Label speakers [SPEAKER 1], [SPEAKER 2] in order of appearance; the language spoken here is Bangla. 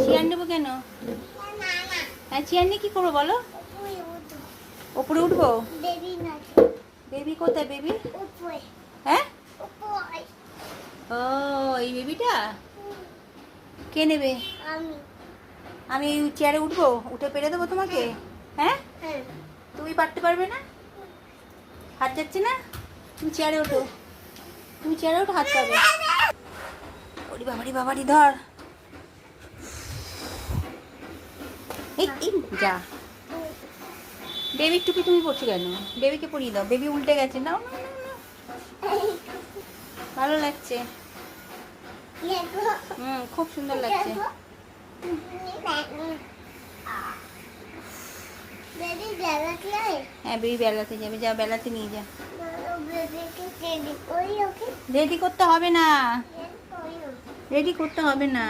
[SPEAKER 1] চেয়ার নেবো কেন? হ্যাঁ, চেয়ার নিয়ে কি করবো বলো? ওপরে উঠবো? বেবি কোথায় বেবি? হ্যাঁ, ও এই বেবিটা কে নেবে? আমি এই চেয়ারে উঠবো? উঠে পেরে দেবো তোমাকে? হ্যাঁ, তুমি পারতে পারবে না? হাত যাচ্ছে না? তুমি চেয়ারে ওঠো, তুমি চেয়ারে ওঠো, হাত পাবে। ওরে বাবারি বাবারি, ধর। এই যা। বেবির টুপি তুমি পরছো কেন? বেবিকে পরিয়ে দাও, বেবি উল্টে গেছে। নাও নাও নাও নাও। ভালো লাগছে। খুব সুন্দর লাগছে। হ্যাঁ, বেবি বেলাতে যাবে, যা বেলাতে নিয়ে যা। রেডি করতে হবে না, রেডি করতে হবে না।